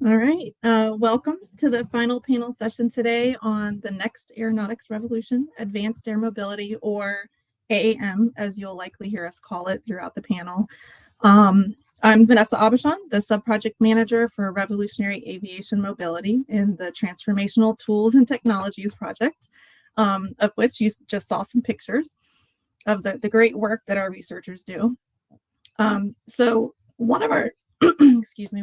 All right. Welcome to the final panel session today on the next aeronautics revolution, advanced air mobility, or AAM, as you'll likely hear us call it throughout the panel. I'm Vanessa Abishon, the subproject manager for revolutionary aviation mobility in the Transformational Tools and Technologies project, of which you just saw some pictures of the great work that our researchers do. So one of our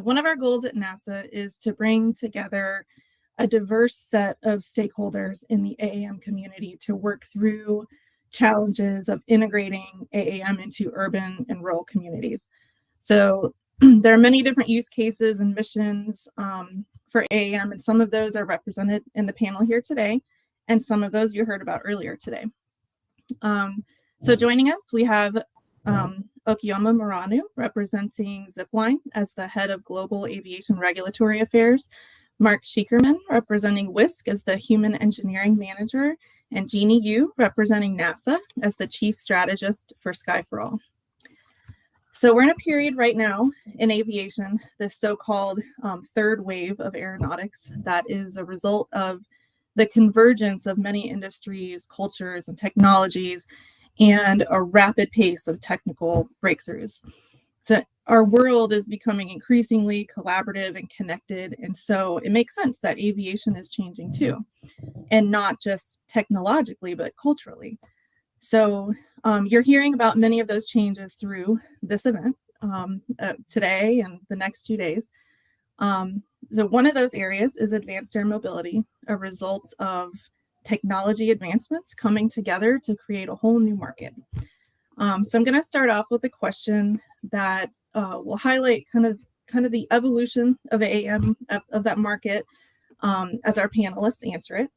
one of our goals at NASA is to bring together a diverse set of stakeholders in the AAM community to work through challenges of integrating AAM into urban and rural communities. So there are many different use cases and missions for AAM, and some of those are represented in the panel here today, and some of those you heard about earlier today. So joining us, we have Okiyama Muranu, representing Zipline as the head of Global Aviation Regulatory Affairs, Mark Schiekerman, representing WISC as the Human Engineering Manager, and Jeannie Yu, representing NASA as the Chief Strategist for Sky for All. So we're in a period right now in aviation, this so-called third wave of aeronautics that is a result of the convergence of many industries, cultures, and technologies, and a rapid pace of technical breakthroughs. So our world is becoming increasingly collaborative and connected, and so it makes sense that aviation is changing too, and not just technologically, but culturally. So you're hearing about many of those changes through this event today and the next 2 days. So one of those areas is advanced air mobility, a result of technology advancements coming together to create a whole new market. So I'm going to start off with a question that will highlight kind of the evolution of AAM of that market as our panelists answer it.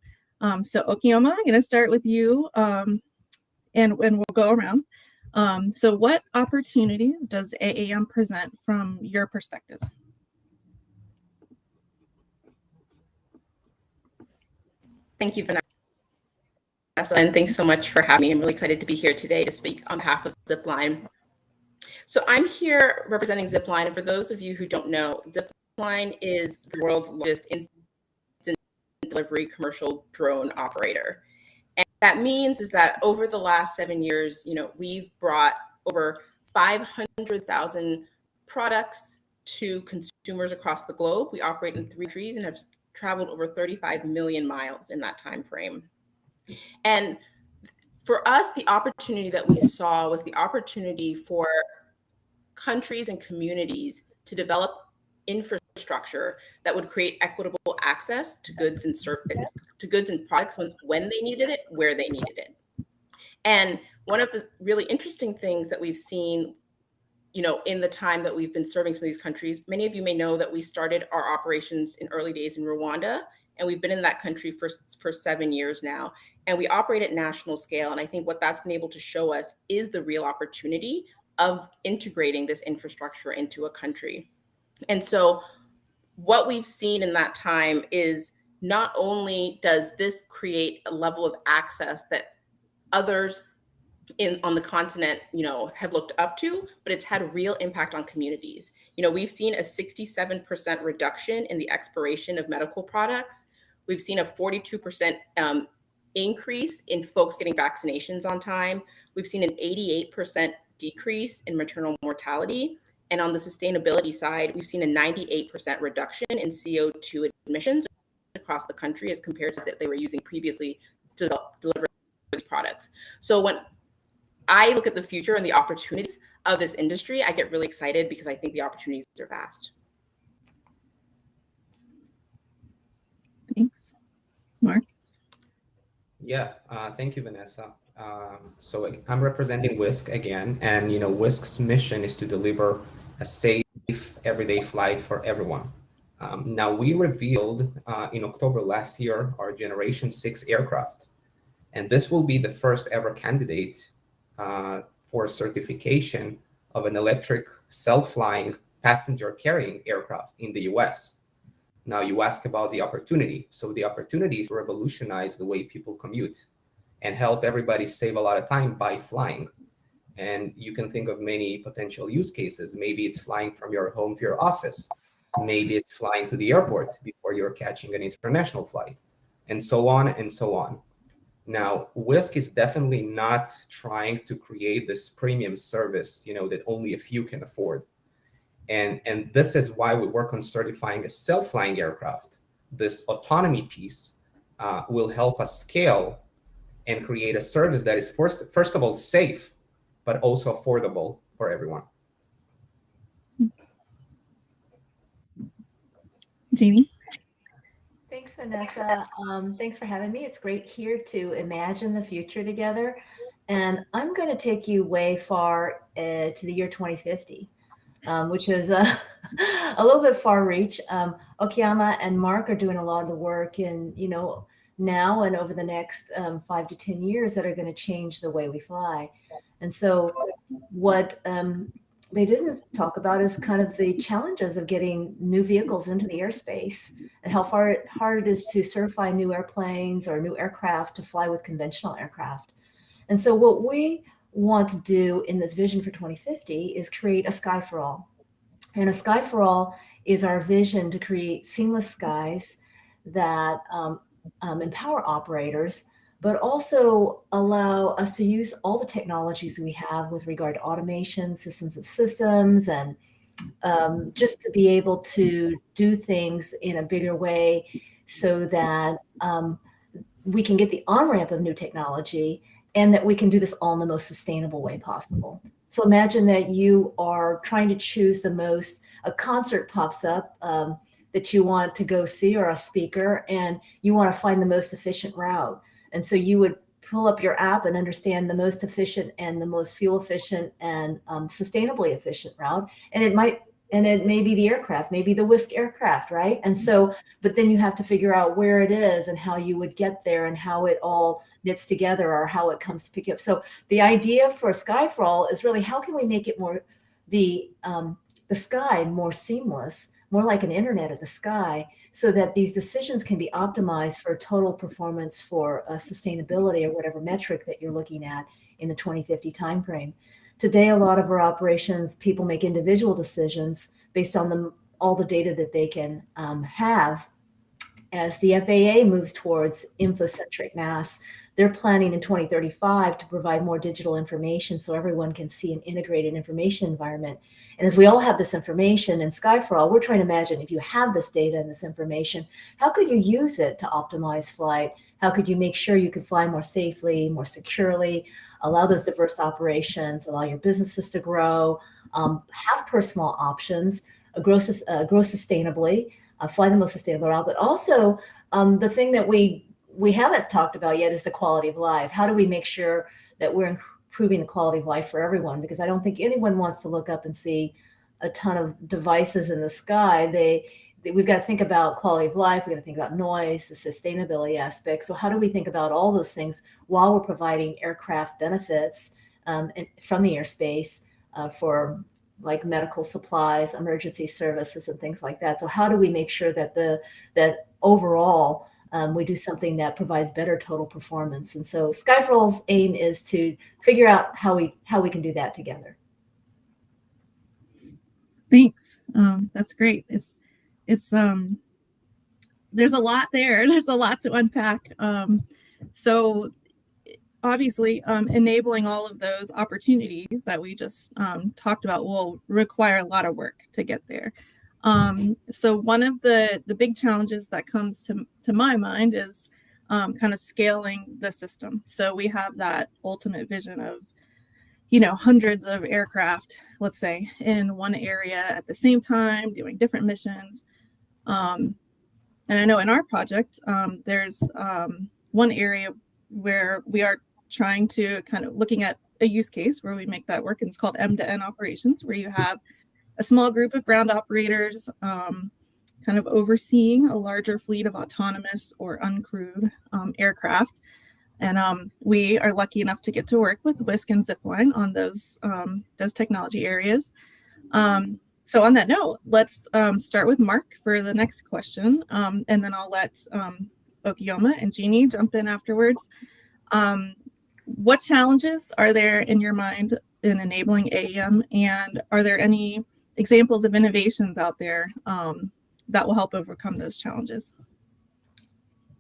So Okiyama, I'm going to start with you, and we'll go around. So what opportunities does AAM present from your perspective? Thank you, Vanessa. And thanks so much for having me. I'm really excited to be here today to speak on behalf of Zipline. So I'm here representing Zipline. And for those of you who don't know, Zipline is the world's largest instant delivery commercial drone operator. And that means is that over the last 7 years, we've brought over 500,000 products to consumers across the globe. We operate in 3 countries and have traveled over 35 million miles in that time frame. And for us, the opportunity that we saw was the opportunity for countries and communities to develop infrastructure that would create equitable access to goods and products when they needed it, where they needed it. And one of the really interesting things that we've seen, in the time that we've been serving some of these countries, many of you may know that we started our operations in early days in Rwanda, and we've been in that country for 7 years now. And we operate at national scale. And I think what that's been able to show us is the real opportunity of integrating this infrastructure into a country. And so what we've seen in that time is not only does this create a level of access that others on the continent, have looked up to, but it's had a real impact on communities. We've seen a 67% reduction in the expiration of medical products. We've seen a 42% increase in folks getting vaccinations on time. We've seen an 88% decrease in maternal mortality. And on the sustainability side, we've seen a 98% reduction in CO2 emissions across the country as compared to that they were using previously to deliver these products. So when I look at the future and the opportunities of this industry, I get really excited because I think the opportunities are vast. Thanks. Mark? Yeah, thank you, Vanessa. So I'm representing WISC again, and WISC's mission is to deliver a safe, everyday flight for everyone. Now, we revealed in October last year our Generation 6 aircraft, and this will be the first ever candidate for certification of an electric self-flying passenger carrying aircraft in the US. Now you ask about the opportunity. So the opportunity is to revolutionize the way people commute and help everybody save a lot of time by flying. And you can think of many potential use cases. Maybe it's flying from your home to your office. Maybe it's flying to the airport before you're catching an international flight, and so on and so on. Now, Whisk is definitely not trying to create this premium service, that only a few can afford. And this is why we work on certifying a self-flying aircraft. This autonomy piece will help us scale and create a service that is first of all safe, but also affordable for everyone. Jeannie? Thanks, Vanessa. Thanks for having me. It's great here to imagine the future together. And I'm going to take you way far to the year 2050, which is a little bit far reach. Okayama and Mark are doing a lot of the work in, now and over the next 5 to 10 years that are going to change the way we fly. And so what they didn't talk about is kind of the challenges of getting new vehicles into the airspace and how hard it is to certify new airplanes or new aircraft to fly with conventional aircraft. And so what we want to do in this vision for 2050 is create a sky for all. And a sky for all is our vision to create seamless skies that empower operators, but also allow us to use all the technologies we have with regard to automation, systems of systems, and just to be able to do things in a bigger way so that we can get the on-ramp of new technology and that we can do this all in the most sustainable way possible. So imagine that you are trying to choose a concert pops up that you want to go see, or a speaker, and you want to find the most efficient route. And so you would pull up your app and understand the most efficient and the most fuel efficient and sustainably efficient route. And it may be the aircraft, maybe the Whisk aircraft, right? And so, but then you have to figure out where it is and how you would get there and how it all knits together or how it comes to pick you up. So the idea for Sky for All is really, how can we make it more, the sky more seamless, more like an internet of the sky, so that these decisions can be optimized for total performance, for sustainability, or whatever metric that you're looking at in the 2050 timeframe. Today, a lot of our operations, people make individual decisions based on all the data that they can have. As the FAA moves towards infocentric NAS, they're planning in 2035 to provide more digital information so everyone can see an integrated information environment. And as we all have this information in Sky for All, we're trying to imagine, if you have this data and this information, how could you use it to optimize flight? How could you make sure you could fly more safely, more securely, allow those diverse operations, allow your businesses to grow, have personal options, grow sustainably, fly the most sustainable route, but also the thing that we haven't talked about yet is the quality of life. How do we make sure that we're improving the quality of life for everyone? Because I don't think anyone wants to look up and see a ton of devices in the sky. We've got to think about quality of life. We've got to think about noise, the sustainability aspect. So how do we think about all those things while we're providing aircraft benefits from the airspace for like medical supplies, emergency services, and things like that? So how do we make sure that that overall we do something that provides better total performance? And so Sky for All's aim is to figure out how we can do that together. Thanks. That's great. It's there's a lot there. There's a lot to unpack. So obviously, enabling all of those opportunities that we just talked about will require a lot of work to get there. So one of the big challenges that comes to my mind is kind of scaling the system. So we have that ultimate vision of, hundreds of aircraft, let's say, in one area at the same time, doing different missions. And I know in our project, there's one area where we are trying to kind of looking at a use case where we make that work, and it's called end-to-end operations, where you have a small group of ground operators kind of overseeing a larger fleet of autonomous or uncrewed aircraft. And we are lucky enough to get to work with Whisk and Zipline on those technology areas. So on that note, let's start with Mark for the next question, and then I'll let Okayama and Jeannie jump in afterwards. What challenges are there in your mind in enabling AEM, and are there any examples of innovations out there that will help overcome those challenges.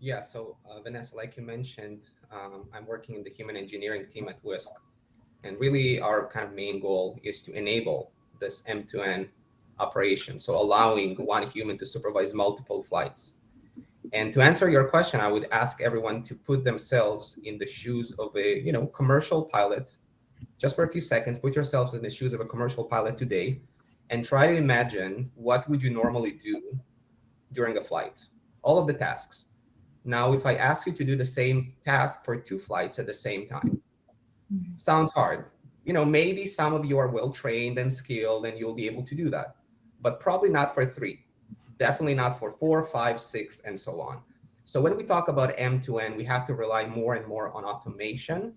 Yeah, so Vanessa, like you mentioned, I'm working in the human engineering team at WISC. And really our kind of main goal is to enable this end-to-end operation. So allowing one human to supervise multiple flights. And to answer your question, I would ask everyone to put themselves in the shoes of a, commercial pilot. Just for a few seconds, put yourselves in the shoes of a commercial pilot today and try to imagine what would you normally do during a flight, all of the tasks. Now, if I ask you to do the same task for 2 flights at the same time, sounds hard. Maybe some of you are well-trained and skilled and you'll be able to do that, but probably not for 3, definitely not for 4, 5, 6, and so on. So when we talk about end-to-end, we have to rely more and more on automation.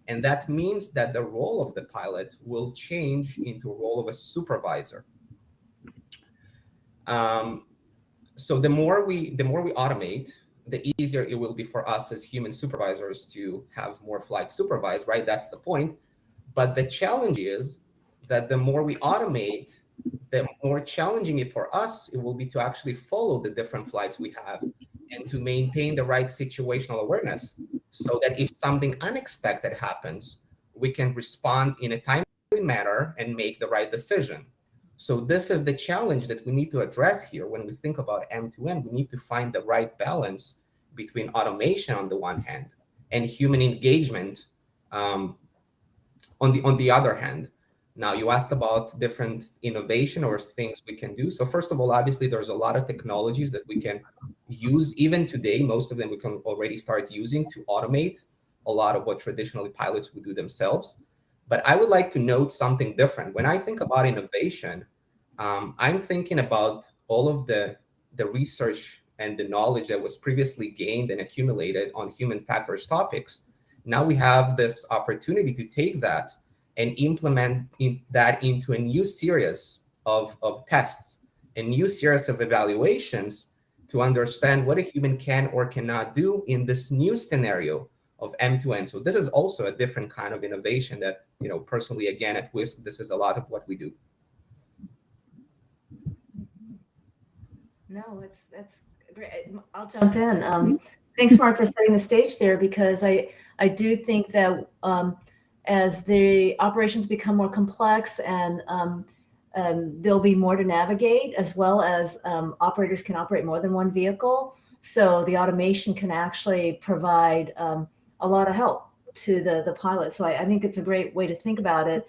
And that means that the role of the pilot will change into a role of a supervisor. So the more we automate, the easier it will be for us as human supervisors to have more flights supervised, right? That's the point. But the challenge is that the more we automate, the more challenging it for us it will be to actually follow the different flights we have and to maintain the right situational awareness so that if something unexpected happens, we can respond in a timely manner and make the right decision. So this is the challenge that we need to address here. When we think about end-to-end, we need to find the right balance between automation on the one hand and human engagement on the other hand. Now, you asked about different innovation or things we can do. So first of all, obviously, there's a lot of technologies that we can use. Even today, most of them we can already start using to automate a lot of what traditionally pilots would do themselves. But I would like to note something different. When I think about innovation, I'm thinking about all of the research and the knowledge that was previously gained and accumulated on human factors topics. Now we have this opportunity to take that and implement that into a new series of tests, a new series of evaluations to understand what a human can or cannot do in this new scenario of end-to-end. So this is also a different kind of innovation that, personally, again, at WISC, this is a lot of what we do. No, that's great. I'll jump in. Thanks, Mark, for setting the stage there, because I do think that as the operations become more complex and there'll be more to navigate, as well as operators can operate more than one vehicle. So the automation can actually provide a lot of help to the pilot. So I think it's a great way to think about it.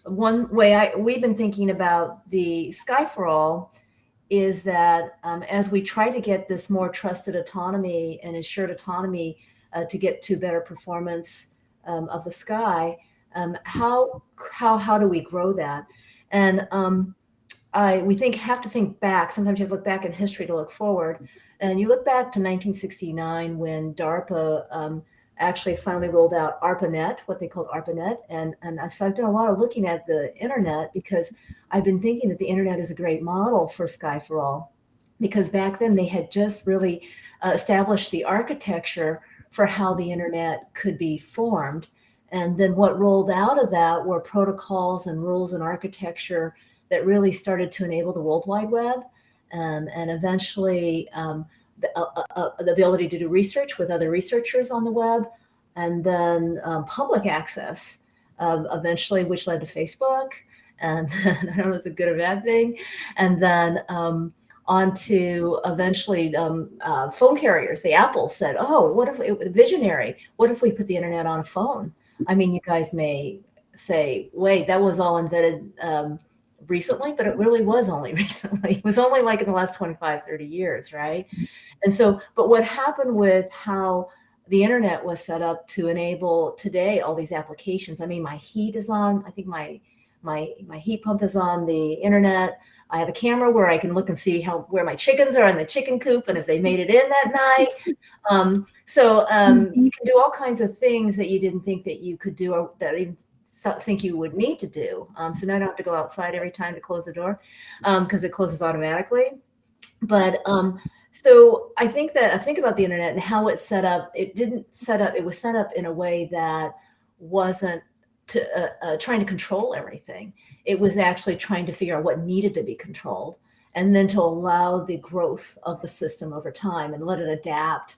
One way we've been thinking about the Sky for All is that as we try to get this more trusted autonomy and assured autonomy to get to better performance of the sky, how do we grow that? And we have to think back. Sometimes you have to look back in history to look forward. And you look back to 1969 when DARPA actually finally rolled out ARPANET, what they called ARPANET. And so I've done a lot of looking at the internet because I've been thinking that the internet is a great model for Sky for All, because back then they had just really established the architecture for how the internet could be formed. And then what rolled out of that were protocols and rules and architecture that really started to enable the World Wide Web, and eventually the ability to do research with other researchers on the web, and then public access eventually, which led to Facebook. And I don't know if it's a good or bad thing. And then on to eventually phone carriers. The Apple said, oh, what if, visionary, what if we put the internet on a phone? I mean, you guys may say, wait, that was all invented recently, but it really was only recently. It was only like in the last 25, 30 years, right? And so, but what happened with how the internet was set up to enable today all these applications. I mean, my heat is on, I think my heat pump is on the internet. I have a camera where I can look and see where my chickens are in the chicken coop and if they made it in that night. You can do all kinds of things that you didn't think that you could do, or that even think you would need to do. So now I don't have to go outside every time to close the door because it closes automatically. But so I think about the internet and how it's set up. It was set up in a way that wasn't trying to control everything. It was actually trying to figure out what needed to be controlled, and then to allow the growth of the system over time and let it adapt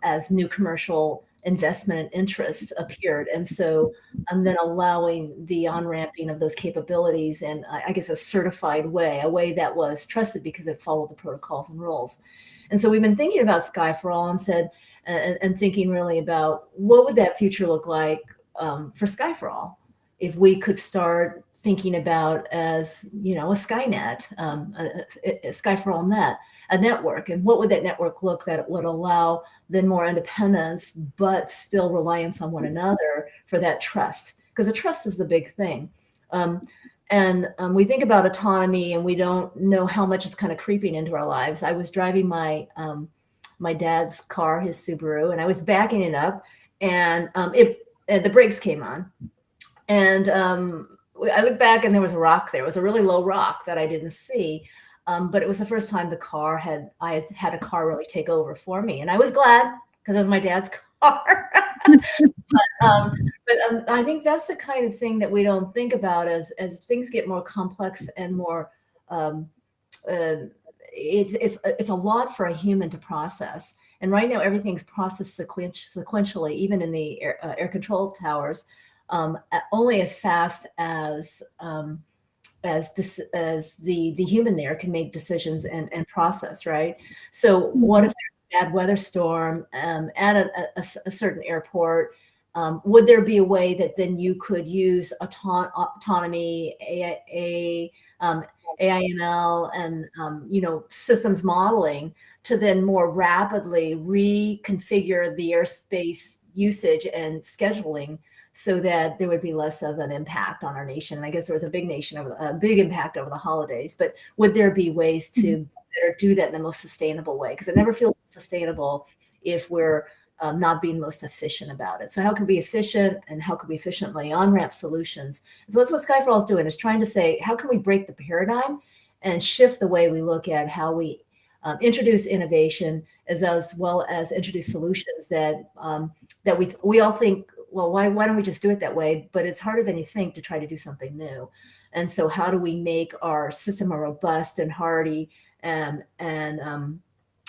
as new commercial investment and interest appeared. And then allowing the on-ramping of those capabilities in, I guess, a certified way, a way that was trusted because it followed the protocols and rules. And so we've been thinking about Sky for All and thinking really about what would that future look like for Sky for All if we could start thinking about as, a Skynet, a Sky for All net, a network, and what would that network look that would allow then more independence, but still reliance on one another for that trust, because the trust is the big thing. We think about autonomy, and we don't know how much it's kind of creeping into our lives. I was driving my dad's car, his Subaru, and I was backing it up, and the brakes came on, and I looked back, and there was a rock there. It was a really low rock that I didn't see. But it was the first time I had a car really take over for me. And I was glad because it was my dad's car. but I think that's the kind of thing that we don't think about as things get more complex and more, it's a lot for a human to process. And right now everything's processed sequentially, even in the air control towers, only as fast as the human there can make decisions and process, right? So what if there's a bad weather storm at a certain airport? Would there be a way that then you could use autonomy, AIML, and systems modeling to then more rapidly reconfigure the airspace usage and scheduling, so that there would be less of an impact on our nation? And I guess there was a big impact over the holidays, but would there be ways to better do that in the most sustainable way? Because it never feels sustainable if we're not being most efficient about it. So how can we be efficient, and how can we efficiently on-ramp solutions? And so that's what Sky for All is doing, is trying to say, how can we break the paradigm and shift the way we look at how we introduce innovation, as well as introduce solutions that we all think, well, why don't we just do it that way? But it's harder than you think to try to do something new. And so how do we make our system more robust and hardy, and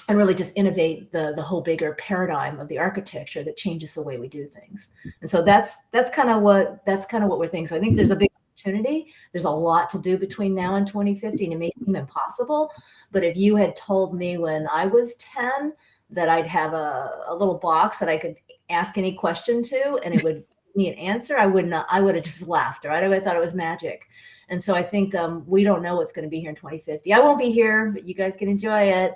really just innovate the whole bigger paradigm of the architecture that changes the way we do things? And so that's kind of what we're thinking. So I think there's a big opportunity. There's a lot to do between now and 2050, and it may seem impossible. But if you had told me when I was 10 that I'd have a little box that I could ask any question to, and it would give me an answer, I would have just laughed, right? I would have thought it was magic. And so I think we don't know what's going to be here in 2050. I won't be here, but you guys can enjoy it.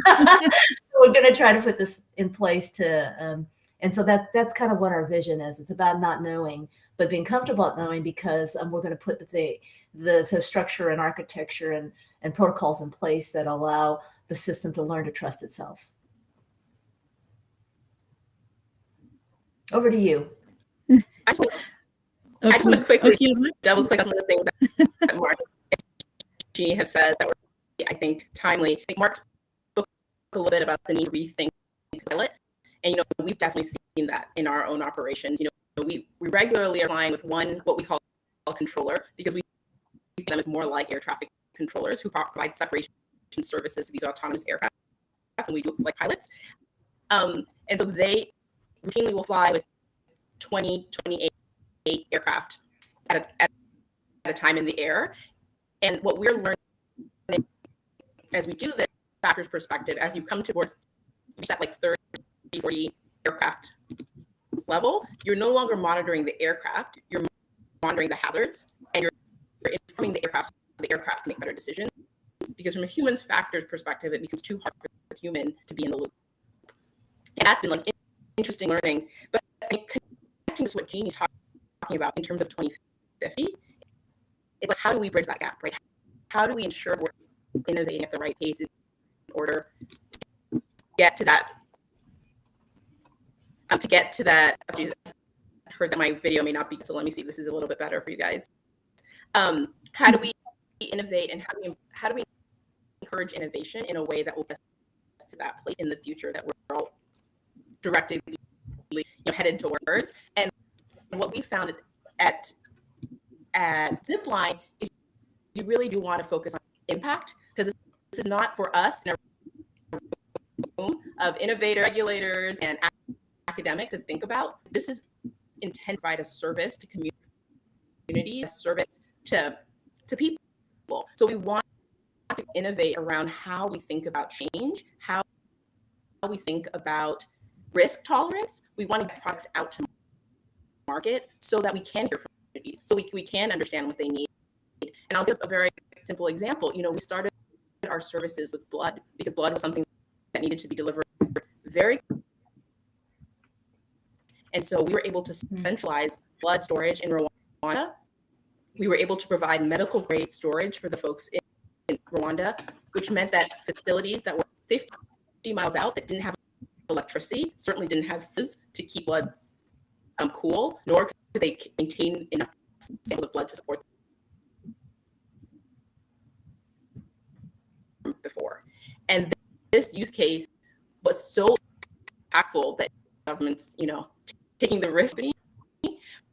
So we're going to try to put this in place and so that's kind of what our vision is. It's about not knowing, but being comfortable at knowing, because we're going to put the structure and architecture and protocols in place that allow the system to learn to trust itself. Over to you. I just want to quickly double click on some of the things that Mark and Jeannie have said that were, I think, timely. I think Mark spoke a little bit about the need to rethink pilot. And, we've definitely seen that in our own operations. We regularly are flying with what we call a controller, because we see them as more like air traffic controllers who provide separation services to these autonomous aircraft, and we do it like pilots. And so they routinely will fly with 28 aircraft at a time in the air. And what we're learning as we do this factors perspective, as you come towards that like 30, 40 aircraft level, you're no longer monitoring the aircraft, you're monitoring the hazards, and you're informing the aircraft so the aircraft can make better decisions. Because from a human factors perspective, it becomes too hard for the human to be in the loop. And that's been like interesting learning. But I think connecting to what Jeannie's talking about in terms of 2050, it's like, how do we bridge that gap, right? How do we ensure we're innovating at the right pace in order to get to that? I heard that my video may not be, so let me see if this is a little bit better for you guys. How do we innovate, and how do we encourage innovation in a way that will get us to that place in the future that we're all directly headed towards? And what we found at Zipline is you really do want to focus on impact, because this is not for us in a room of innovators, regulators, and academics to think about. This is intended to provide a service to community, a service to people. So we want to innovate around how we think about change, how we think about risk tolerance. We want to get products out to market so that we can hear from communities, so we can understand what they need. And I'll give a very simple example. We started our services with blood because blood was something that needed to be delivered very. And so we were able to centralize blood storage in Rwanda. We were able to provide medical grade storage for the folks in Rwanda, which meant that facilities that were 50 miles out that didn't have electricity, certainly didn't have fizz to keep blood cool, nor could they maintain enough samples of blood to support them before. And this use case was so impactful that governments, taking the risk.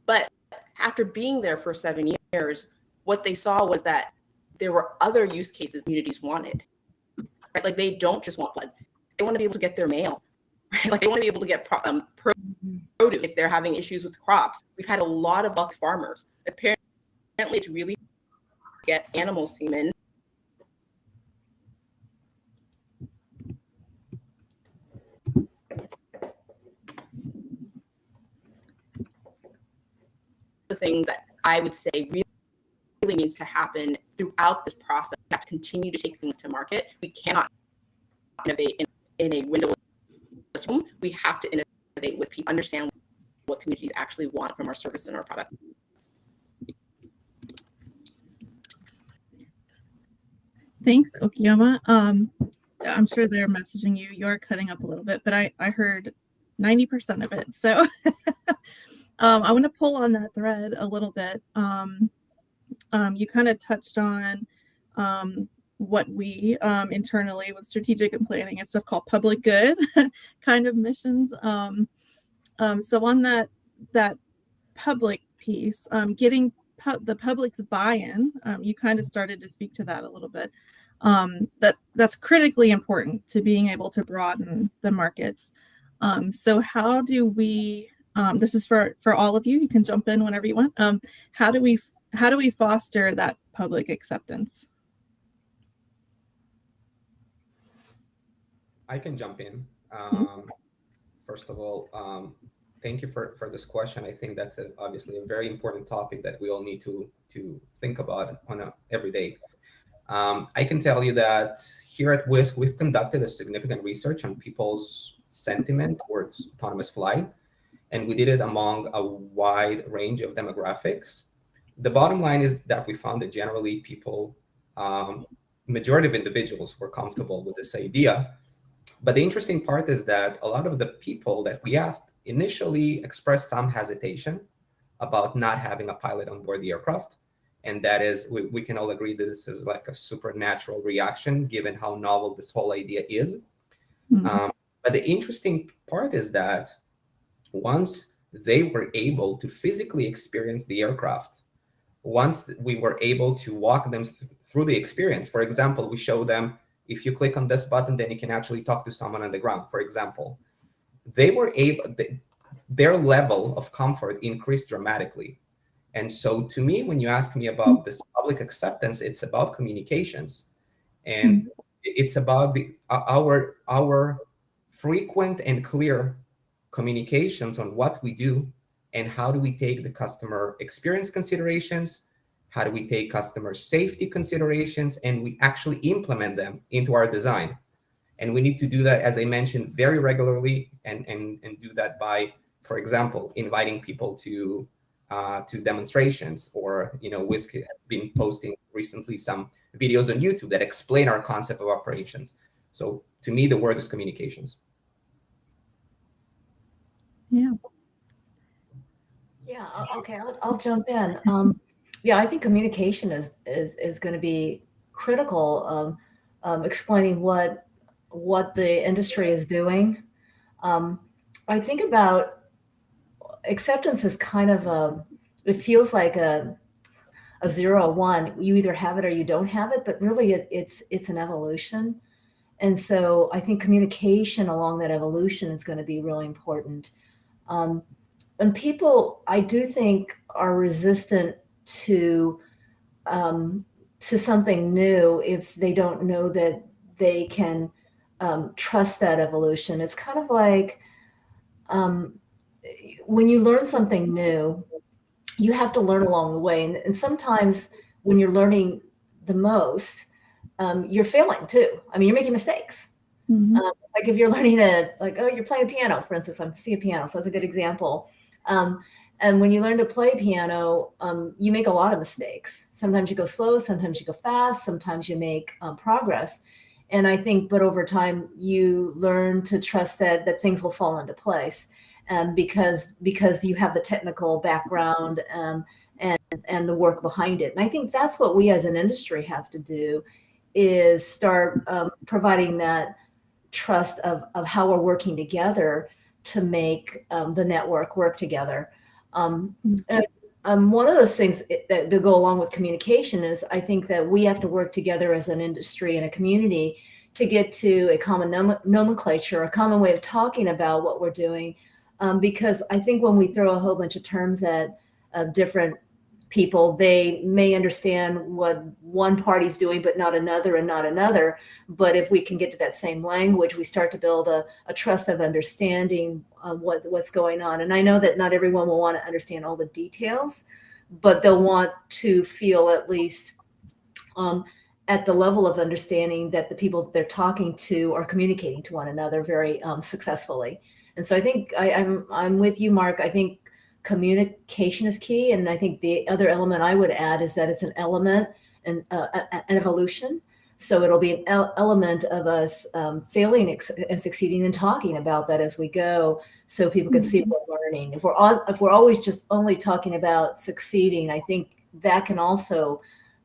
But after being there for 7 years, what they saw was that there were other use cases communities wanted, right? Like, they don't just want blood. They want to be able to get their mail, right? Like, they want to be able to get produce if they're having issues with crops. We've had a lot of buck farmers. Apparently, it's really get animal semen. The things that I would say really needs to happen throughout this process. We have to continue to take things to market. We cannot innovate in a windowless room. We have to innovate with people, understand what communities actually want from our services and our products. Thanks, Okiyama. I'm sure they're messaging you. You're cutting up a little bit, but I heard 90% of it. So I want to pull on that thread a little bit. You kind of touched on what we internally with strategic and planning and stuff called public good kind of missions. So on that public piece, getting the public's buy-in, you kind of started to speak to that a little bit. That's critically important to being able to broaden the markets. So how do we? This is for all of you. You can jump in whenever you want. How do we foster that public acceptance? I can jump in. First of all, thank you for this question. I think that's obviously a very important topic that we all need to think about on every day. I can tell you that here at WISC, we've conducted a significant research on people's sentiment towards autonomous flight, and we did it among a wide range of demographics. The bottom line is that we found that generally people, majority of individuals were comfortable with this idea. But the interesting part is that a lot of the people that we asked initially expressed some hesitation about not having a pilot on board the aircraft. And that is, we can all agree that this is like a supernatural reaction given how novel this whole idea is. But the interesting part is that once they were able to physically experience the aircraft, once we were able to walk them through the experience, for example, we show them, if you click on this button, then you can actually talk to someone on the ground, for example. They were able, their level of comfort increased dramatically. And so to me, when you ask me about this public acceptance, it's about communications. And it's about our frequent and clear communications on what we do and how do we take the customer experience considerations, how do we take customer safety considerations, and we actually implement them into our design. And we need to do that, as I mentioned, very regularly, and do that by, for example, inviting people to demonstrations, or WISC has been posting recently some videos on YouTube that explain our concept of operations. So to me, the word is communications. Yeah. Yeah. Okay. I'll jump in. Yeah, I think communication is going to be critical of explaining what the industry is doing. I think about acceptance as kind of it feels like a 0 or 1. You either have it or you don't have it, but really it's an evolution. And so I think communication along that evolution is going to be really important. And people, I do think, are resistant to something new if they don't know that they can trust that evolution. It's kind of like when you learn something new, you have to learn along the way. And sometimes when you're learning the most, you're failing too. I mean, you're making mistakes. Mhm. Like if you're learning you're playing piano, for instance. I'm seeing piano, so that's a good example. And when you learn to play piano, you make a lot of mistakes. Sometimes you go slow, sometimes you go fast, sometimes you make progress. And I think, but over time, you learn to trust that things will fall into place, because you have the technical background and the work behind it. And I think that's what we as an industry have to do, is start providing that trust of how we're working together to make the network work together. And one of those things that go along with communication is, I think that we have to work together as an industry and a community to get to a common nomenclature, a common way of talking about what we're doing. Because I think when we throw a whole bunch of terms at different people, they may understand what one party's doing, but not another and not another. But if we can get to that same language, we start to build a trust of understanding what's going on. And I know that not everyone will want to understand all the details, but they'll want to feel at least at the level of understanding that the people that they're talking to are communicating to one another very successfully. And so I think I'm with you, Mark. I think communication is key. And I think the other element I would add is that it's an element and an evolution. So it'll be an element of us failing and succeeding and talking about that as we go, so people can see what we're learning. If we're always just only talking about succeeding, I think that can also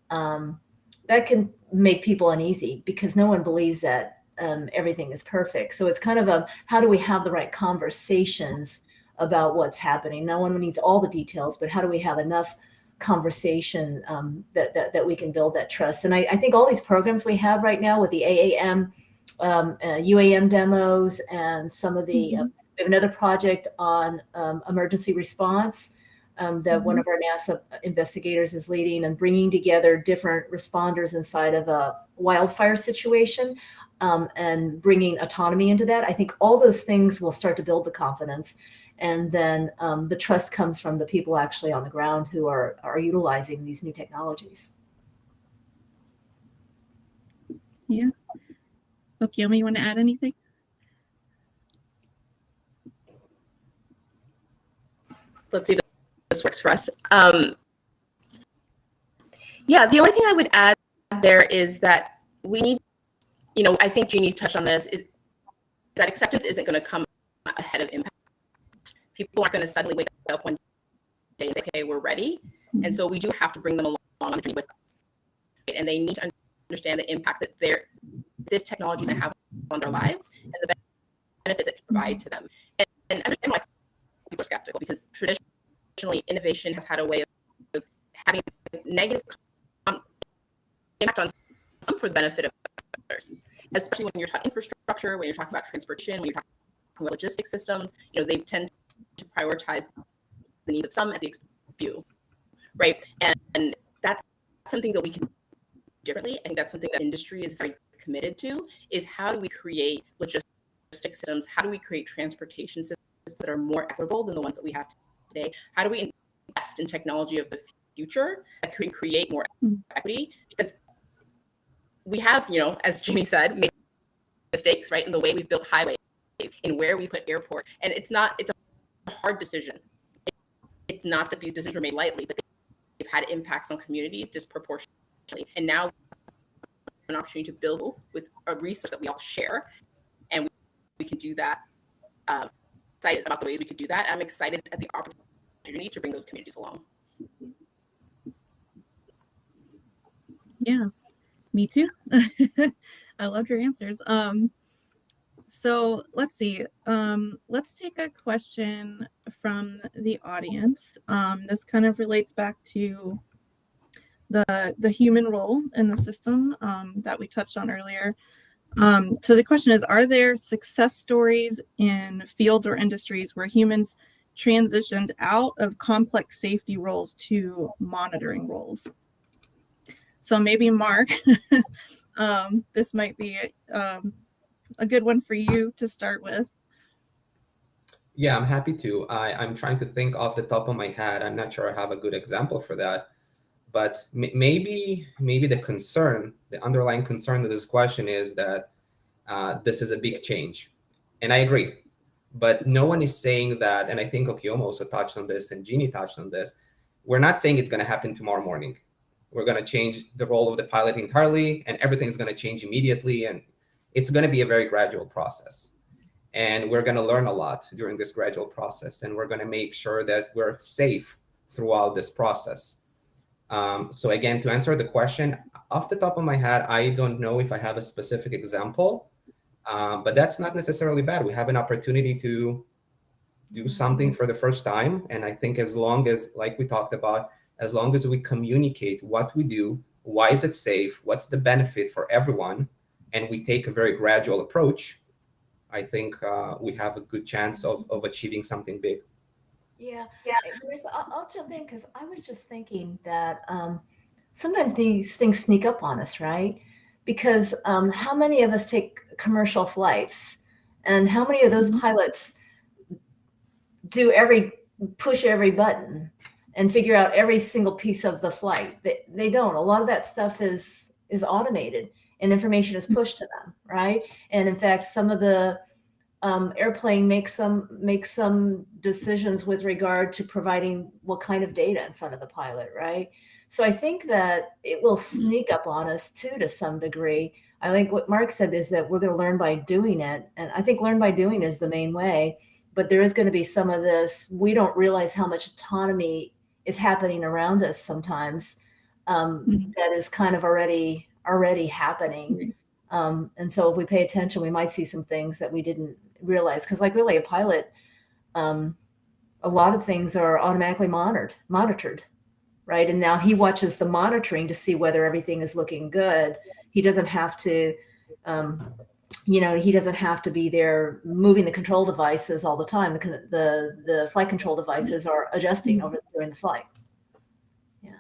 that can make people uneasy, because no one believes that everything is perfect. So it's kind of how do we have the right conversations about what's happening? No one needs all the details, but how do we have enough conversation that we can build that trust? And I think all these programs we have right now with the AAM, UAM demos, and some of the, we have another project on emergency response that one of our NASA investigators is leading, and bringing together different responders inside of a wildfire situation, and bringing autonomy into that. I think all those things will start to build the confidence. And then the trust comes from the people actually on the ground who are utilizing these new technologies. Yeah. Okiomi, you want to add anything? Let's see if this works for us. Yeah, the only thing I would add there is that we need, I think Jeannie's touched on this, is that acceptance isn't going to come ahead of impact. People aren't going to suddenly wake up one day and say, okay, we're ready. And so we do have to bring them along on the journey with us. And they need to understand the impact that this technology is going to have on their lives, and the benefits it can provide to them. And understand why people are skeptical, because traditionally innovation has had a way of having negative impact on some for the benefit of others, especially when you're talking infrastructure, when you're talking about transportation, when you're talking about logistics systems. They tend to prioritize the needs of some at the expense of few, right? And that's something that we can do differently. I think that's something that industry is very committed to, is how do we create logistics systems? How do we create transportation systems that are more equitable than the ones that we have today? How do we invest in technology of the future that can create more equity? Because we have, as Jeannie said, made mistakes, right, in the way we've built highways, in where we put airports. And it's a hard decision. It's not that these decisions were made lightly, but they've had impacts on communities disproportionately. And now an opportunity to build with a resource that we all share, and we can do that. Excited about the ways we could do that. I'm excited at the opportunities to bring those communities along. Yeah, me too. I loved your answers. So let's see. Let's take a question from the audience. This kind of relates back to the human role in the system that we touched on earlier. So the question is, are there success stories in fields or industries where humans transitioned out of complex safety roles to monitoring roles? So maybe Mark, this might be a good one for you to start with. Yeah, I'm happy to. I'm trying to think off the top of my head. I'm not sure I have a good example for that, but maybe the underlying concern of this question is that this is a big change, and I agree. But no one is saying that, and I think Okiomo also touched on this, and Jeannie touched on this. We're not saying it's going to happen tomorrow morning. We're going to change the role of the pilot entirely, and everything's going to change immediately, and it's going to be a very gradual process. And we're going to learn a lot during this gradual process, and we're going to make sure that we're safe throughout this process. So again, to answer the question, off the top of my head, I don't know if I have a specific example, but that's not necessarily bad. We have an opportunity to do something for the first time. And I think as long as, like we talked about, as long as we communicate what we do, why is it safe, what's the benefit for everyone, and we take a very gradual approach, I think we have a good chance of achieving something big. Yeah. I'll jump in because I was just thinking that sometimes these things sneak up on us, right? Because how many of us take commercial flights, and how many of those pilots push every button and figure out every single piece of the flight? They don't. A lot of that stuff is automated, and information is pushed to them, right? And in fact, some of the airplane makes some decisions with regard to providing what kind of data in front of the pilot, right? So I think that it will sneak up on us too, to some degree. I think what Mark said is that we're going to learn by doing it. And I think learn by doing is the main way, but there is going to be some of this. We don't realize how much autonomy is happening around us sometimes. That is kind of already happening. And so if we pay attention, we might see some things that we didn't realize. Because like really a pilot, a lot of things are automatically monitored, right? And now he watches the monitoring to see whether everything is looking good. He doesn't have to, he doesn't have to be there moving the control devices all the time. The flight control devices are adjusting during the flight. Yeah,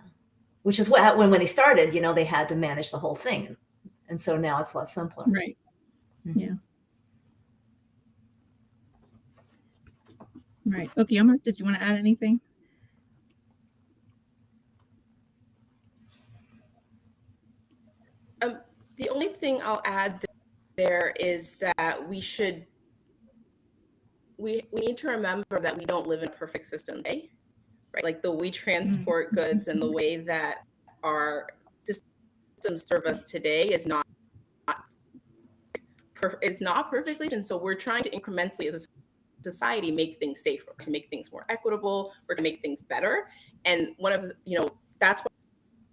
which is what when they started, they had to manage the whole thing. And so now it's a lot simpler. Right. Mm-hmm. Yeah. Right. Okiomo, did you want to add anything? The only thing I'll add there is that we need to remember that we don't live in a perfect system today, right? Like the way we transport goods and the way that our systems serve us today is not perfectly, and so we're trying to incrementally as a society make things safer, to make things more equitable, or to make things better. And one of that's why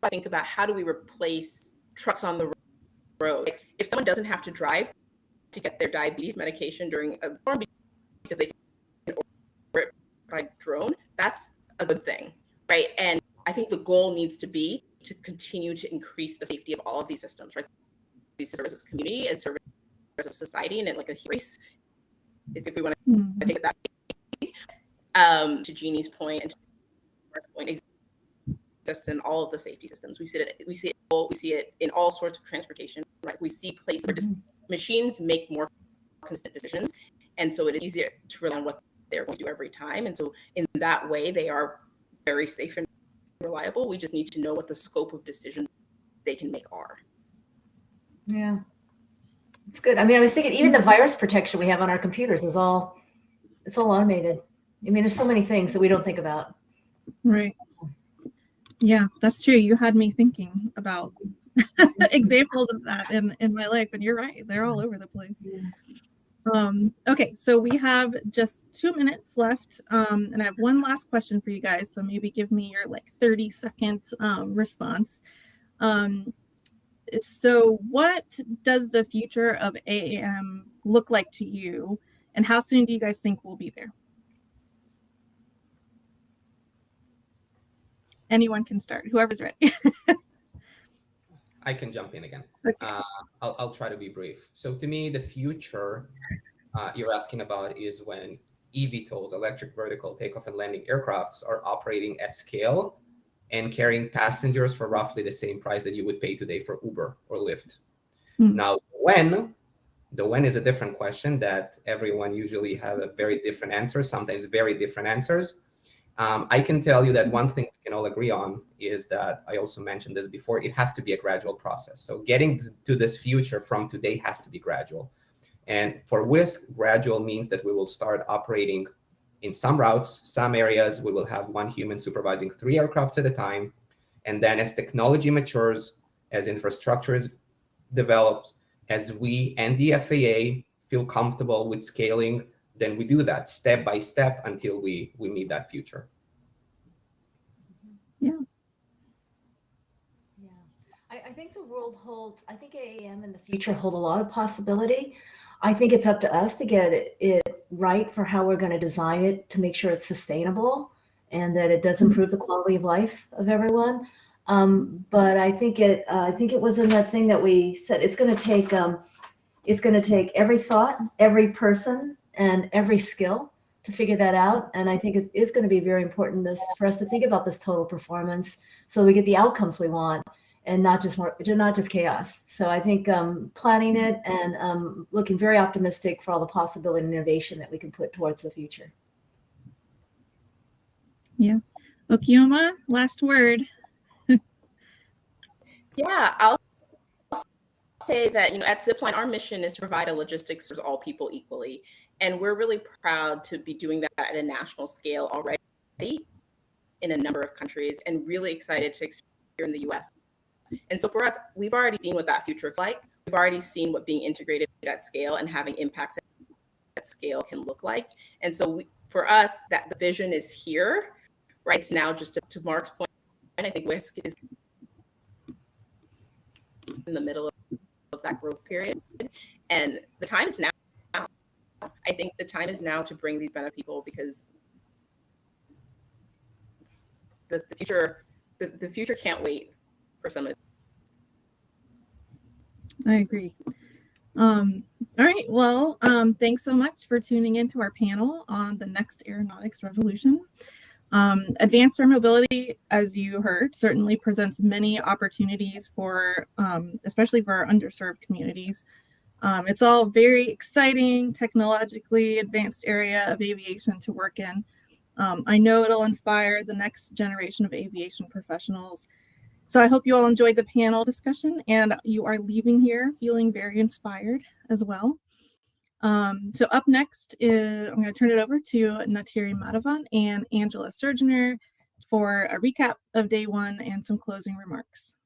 I think about how do we replace trucks on the road. If someone doesn't have to drive to get their diabetes medication during a storm because they can order it by drone, that's a good thing, right? And I think the goal needs to be to continue to increase the safety of all of these systems, right? These services community and service as a society, and like a race, if we want to take it that way. To Jeannie's point and to Mark's point, exists in all of the safety systems. We see it in all sorts of transportation, right? We see places where machines make more consistent decisions, and so it is easier to rely on what they're going to do every time. And so in that way, they are very safe and reliable. We just need to know what the scope of decisions they can make are. Yeah, it's good. I mean, I was thinking even the virus protection we have on our computers it's all automated. I mean, there's so many things that we don't think about. Right. Yeah, that's true. You had me thinking about examples of that in my life, and you're right. They're all over the place. Okay, so we have just 2 minutes left, and I have one last question for you guys. So maybe give me your 30-second response. So what does the future of AAM look like to you, and how soon do you guys think we'll be there? anyone can start, whoever's ready. I can jump in again. Okay. I'll try to be brief. So to me, the future you're asking about is when eVTOLs, electric vertical takeoff and landing aircrafts, are operating at scale and carrying passengers for roughly the same price that you would pay today for Uber or Lyft. Now, the when is a different question that everyone usually have a very different answer, sometimes very different answers. I can tell you that one thing we can all agree on is that, I also mentioned this before, it has to be a gradual process. So getting to this future from today has to be gradual. And for Whisk, gradual means that we will start operating in some routes, some areas, we will have one human supervising 3 aircrafts at a time. And then as technology matures, as infrastructure is developed, as we and the FAA feel comfortable with scaling, then we do that step by step until we meet that future. Yeah. Yeah. I think the world holds, I think AAM in the future hold a lot of possibility. I think it's up to us to get it right for how we're going to design it to make sure it's sustainable and that it does improve the quality of life of everyone. But I think it was in that thing that we said it's going to take every thought, every person, and every skill to figure that out. And I think it is going to be very important for us to think about this total performance so we get the outcomes we want and not just chaos. So I think planning it and looking very optimistic for all the possibility and innovation that we can put towards the future. Yeah. Okioma, last word. Yeah, I'll say that, at Zipline, our mission is to provide a logistics for all people equally. And we're really proud to be doing that at a national scale already in a number of countries, and really excited to experience here in the US. And so for us, we've already seen what that future looks like. We've already seen what being integrated at scale and having impacts at scale can look like. And so for us, that the vision is here, right? It's now just to Mark's point, and I think Whisk is in the middle of that growth period. And the time is now. I think the time is now to bring these benefits to people, because the future can't wait for some of it. I agree. All right. Well, thanks so much for tuning into our panel on the next aeronautics revolution. Advanced air mobility, as you heard, certainly presents many opportunities for, especially for our underserved communities. It's all very exciting, technologically advanced area of aviation to work in. I know it'll inspire the next generation of aviation professionals. So I hope you all enjoyed the panel discussion and you are leaving here feeling very inspired as well. So up next, I'm going to turn it over to Natiri Madhavan and Angela Surgener for a recap of day one and some closing remarks.